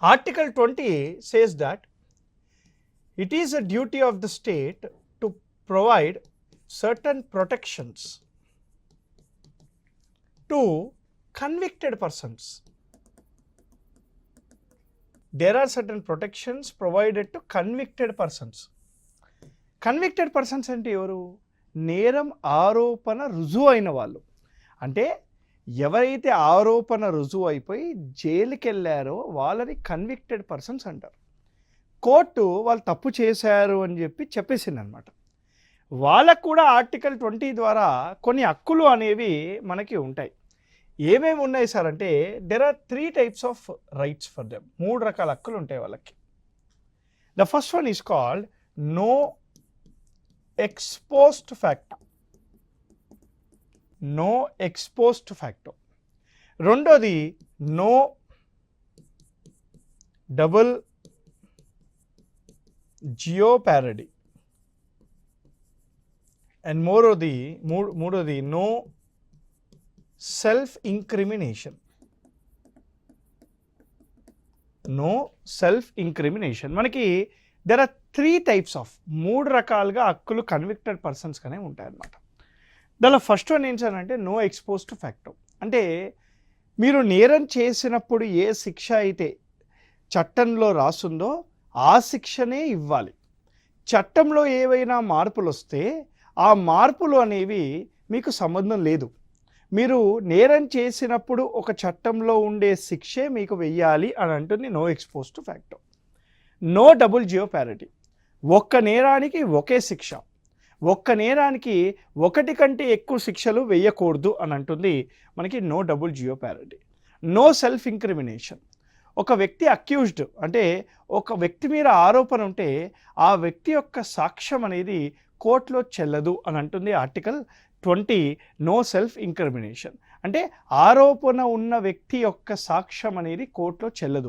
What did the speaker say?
Article 20 says that it is a duty of the state to provide certain protections to convicted persons. There are certain protections provided to convicted persons. Convicted persons అంటే ఎవరు? నేరం ఆరోపణ రుజువు అయిన వాళ్ళు. అంటే ఎవరైతే ఆరోపణ రుజువు అయిపోయి జైలుకి వెళ్ళారో వాళ్ళని కన్విక్టెడ్ పర్సన్స్ అంటారు. కోర్టు వాళ్ళు తప్పు చేశారు అని చెప్పేసింది అనమాట. వాళ్ళకు కూడా ఆర్టికల్ 20 ద్వారా కొన్ని హక్కులు అనేవి మనకి ఉంటాయి. ఏమేమి ఉన్నాయి సార్ అంటే there are 3 types of rights for them. 3 రకాల హక్కులు ఉంటాయి వాళ్ళకి. The first one is called no ex post facto. No ex post facto. రెండోది నో డబుల్ జియోపారడీ. అండ్ మూడోది no self incrimination. No self incrimination. మనకి దెర్ ఆర్ 3 types ఆఫ్ 3 రకాలుగా హక్కులు convicted persons కనే ఉంటాయన్నమాట. దానిలో ఫస్ట్ వన్ ఏంటంటే నో ఎక్స్పోజ్డ్ ఫ్యాక్టో. అంటే మీరు నేరం చేసినప్పుడు ఏ శిక్ష అయితే చట్టంలో రాసుందో ఆ శిక్షనే ఇవ్వాలి. చట్టంలో ఏవైనా మార్పులు వస్తే ఆ మార్పులు అనేవి మీకు సంబంధం లేదు. మీరు నేరం చేసినప్పుడు ఒక చట్టంలో ఉండే శిక్షే మీకు వెయ్యాలి అని అంటుంది no ex post facto. No double jeopardy. ఒక్క నేరానికి ఒకే శిక్ష, ఒక్క నేరానికి ఒకటి కంటే ఎక్కువ శిక్షలు వేయకూడదు అని అంటుంది మనకి no double jeopardy. No self incrimination. ఒక వ్యక్తి అక్యూజ్డ్ అంటే ఒక వ్యక్తి మీద ఆరోపణ ఉంటే ఆ వ్యక్తి యొక్క సాక్ష్యం అనేది కోర్టులో చెల్లదు అని అంటుంది ఆర్టికల్ 20 నో సెల్ఫ్ ఇంక్రిమినేషన్. అంటే ఆరోపణ ఉన్న వ్యక్తి యొక్క సాక్ష్యం అనేది కోర్టులో చెల్లదు.